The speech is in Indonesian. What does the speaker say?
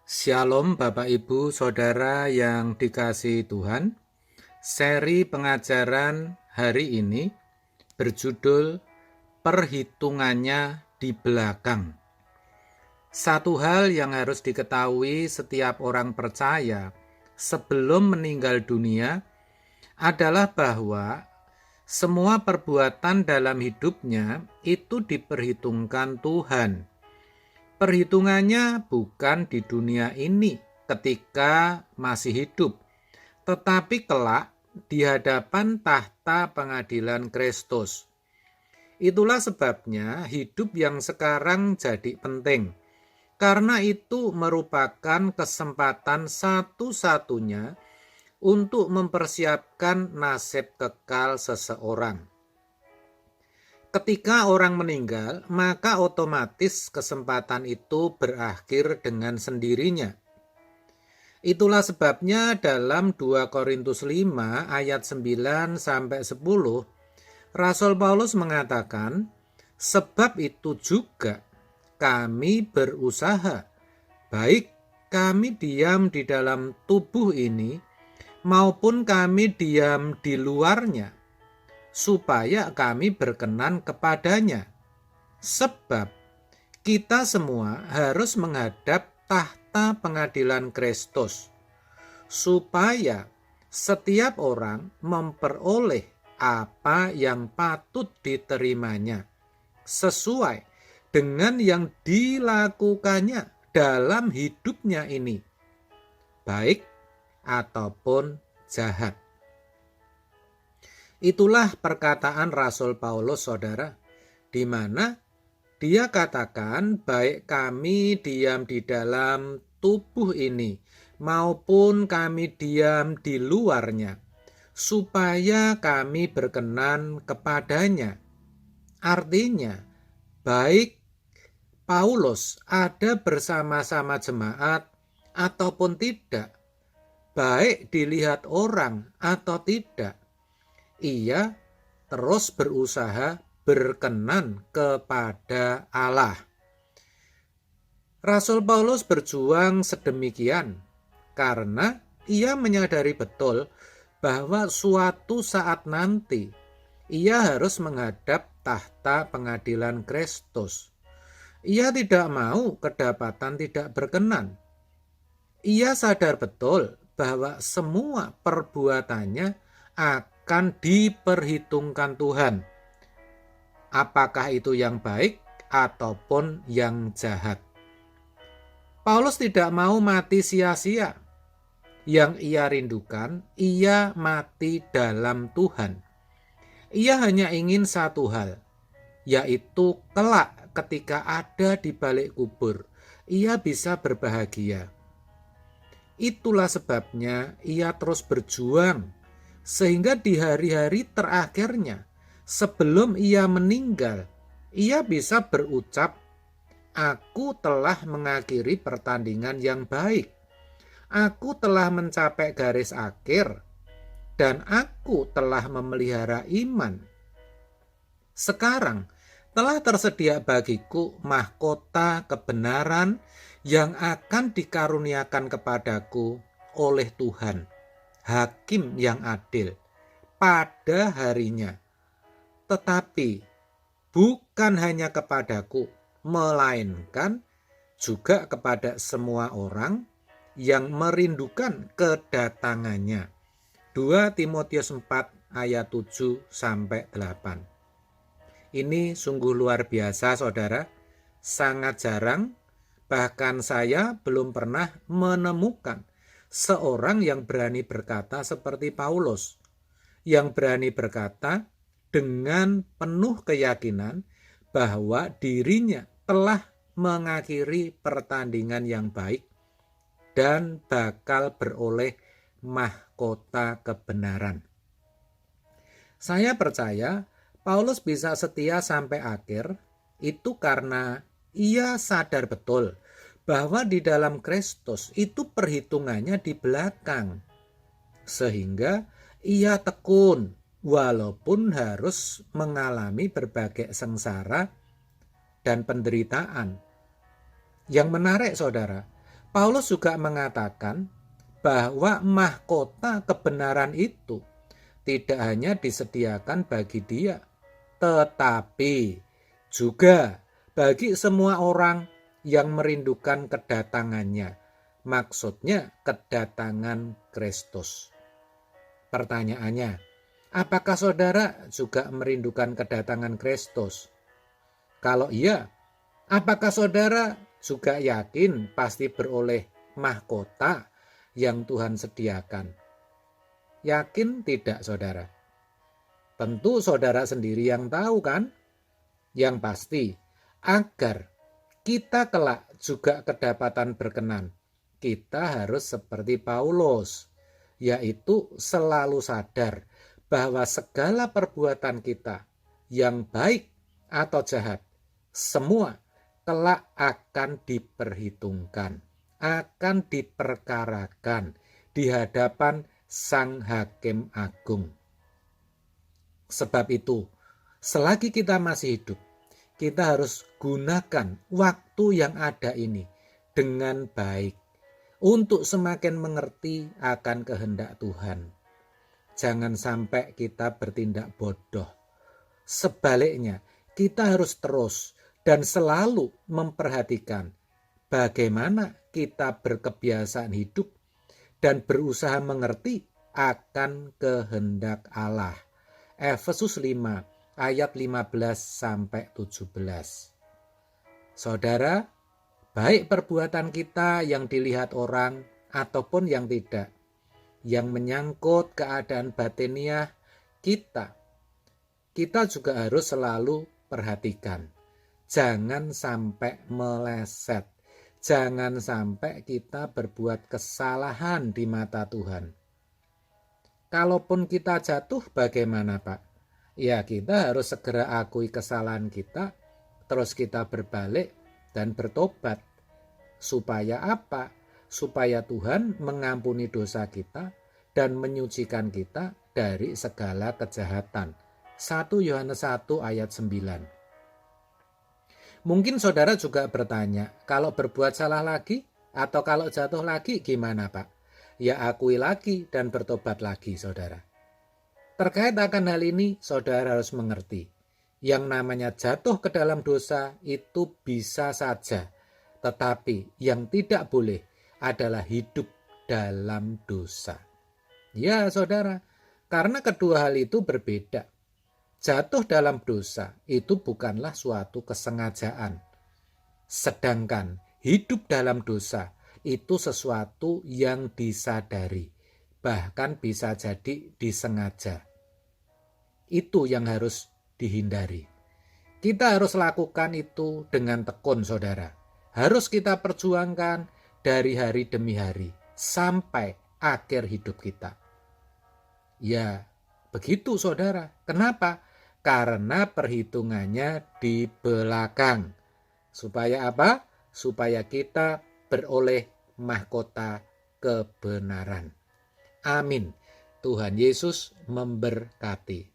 Shalom Bapak Ibu Saudara yang dikasihi Tuhan. Seri pengajaran hari ini berjudul Perhitungannya di Belakang. Satu hal yang harus diketahui setiap orang percaya sebelum meninggal dunia adalah bahwa semua perbuatan dalam hidupnya itu diperhitungkan Tuhan. Perhitungannya bukan di dunia ini ketika masih hidup, tetapi kelak di hadapan tahta pengadilan Kristus. Itulah sebabnya hidup yang sekarang jadi penting, karena itu merupakan kesempatan satu-satunya untuk mempersiapkan nasib kekal seseorang. Ketika orang meninggal, maka otomatis kesempatan itu berakhir dengan sendirinya. Itulah sebabnya dalam 2 Korintus 5 ayat 9 sampai 10, Rasul Paulus mengatakan, "Sebab itu juga kami berusaha, baik kami diam di dalam tubuh ini maupun kami diam di luarnya, supaya kami berkenan kepadanya. Sebab kita semua harus menghadap tahta pengadilan Kristus, supaya setiap orang memperoleh apa yang patut diterimanya, sesuai dengan yang dilakukannya dalam hidupnya ini, baik ataupun jahat." Itulah perkataan Rasul Paulus, saudara, di mana dia katakan baik kami diam di dalam tubuh ini maupun kami diam di luarnya, supaya kami berkenan kepadanya. Artinya, baik Paulus ada bersama-sama jemaat ataupun tidak, baik dilihat orang atau tidak, ia terus berusaha berkenan kepada Allah. Rasul Paulus berjuang sedemikian karena ia menyadari betul bahwa suatu saat nanti ia harus menghadap tahta pengadilan Kristus. Ia tidak mau kedapatan tidak berkenan. Ia sadar betul bahwa semua perbuatannya akan diperhitungkan Tuhan, apakah itu yang baik ataupun yang jahat. Paulus tidak mau mati sia-sia. Yang ia rindukan, ia mati dalam Tuhan. Ia hanya ingin satu hal, yaitu kelak ketika ada di balik kubur, ia bisa berbahagia. Itulah sebabnya ia terus berjuang, sehingga di hari-hari terakhirnya, sebelum ia meninggal, ia bisa berucap, "Aku telah mengakhiri pertandingan yang baik. Aku telah mencapai garis akhir, dan aku telah memelihara iman. Sekarang telah tersedia bagiku mahkota kebenaran yang akan dikaruniakan kepadaku oleh Tuhan, Hakim yang adil, pada harinya. Tetapi bukan hanya kepadaku, melainkan juga kepada semua orang yang merindukan kedatangannya." 2 Timotius 4 ayat 7 sampai 8. Ini sungguh luar biasa, saudara. Sangat jarang, bahkan saya belum pernah menemukan seorang yang berani berkata seperti Paulus, yang berani berkata dengan penuh keyakinan bahwa dirinya telah mengakhiri pertandingan yang baik dan bakal beroleh mahkota kebenaran. Saya percaya Paulus bisa setia sampai akhir itu karena ia sadar betul bahwa di dalam Kristus itu perhitungannya di belakang, sehingga ia tekun walaupun harus mengalami berbagai sengsara dan penderitaan. Yang menarik, saudara, Paulus juga mengatakan bahwa mahkota kebenaran itu tidak hanya disediakan bagi dia, tetapi juga bagi semua orang yang merindukan kedatangannya. Maksudnya kedatangan Kristus. Pertanyaannya, apakah saudara juga merindukan kedatangan Kristus? Kalau iya, apakah saudara juga yakin pasti beroleh mahkota yang Tuhan sediakan? Yakin tidak, saudara? Tentu saudara sendiri yang tahu kan? Yang pasti, agar kita kelak juga kedapatan berkenan, kita harus seperti Paulus, yaitu selalu sadar bahwa segala perbuatan kita, yang baik atau jahat, semua kelak akan diperhitungkan, akan diperkarakan di hadapan Sang Hakim Agung. Sebab itu, selagi kita masih hidup, kita harus gunakan waktu yang ada ini dengan baik untuk semakin mengerti akan kehendak Tuhan. Jangan sampai kita bertindak bodoh. Sebaliknya, kita harus terus dan selalu memperhatikan bagaimana kita berkebiasaan hidup dan berusaha mengerti akan kehendak Allah. Efesus 5 ayat 15 sampai 17. Saudara, baik perbuatan kita yang dilihat orang ataupun yang tidak, yang menyangkut keadaan batiniah kita juga harus selalu perhatikan. Jangan sampai meleset. Jangan sampai kita berbuat kesalahan di mata Tuhan. Kalaupun kita jatuh, bagaimana, Pak? Ya, kita harus segera akui kesalahan kita, terus kita berbalik dan bertobat. Supaya apa? Supaya Tuhan mengampuni dosa kita dan menyucikan kita dari segala kejahatan. 1 Yohanes 1 ayat 9. Mungkin saudara juga bertanya, kalau berbuat salah lagi atau kalau jatuh lagi gimana, Pak? Ya, akui lagi dan bertobat lagi, saudara. Terkait akan hal ini, saudara harus mengerti. Yang namanya jatuh ke dalam dosa itu bisa saja. Tetapi yang tidak boleh adalah hidup dalam dosa. Ya, saudara, karena kedua hal itu berbeda. Jatuh dalam dosa itu bukanlah suatu kesengajaan. Sedangkan hidup dalam dosa itu sesuatu yang disadari, bahkan bisa jadi disengaja. Itu yang harus dihindari. Kita harus lakukan itu dengan tekun, saudara. Harus kita perjuangkan dari hari demi hari sampai akhir hidup kita. Ya, begitu, saudara. Kenapa? Karena perhitungannya di belakang. Supaya apa? Supaya kita beroleh mahkota kebenaran. Amin. Tuhan Yesus memberkati.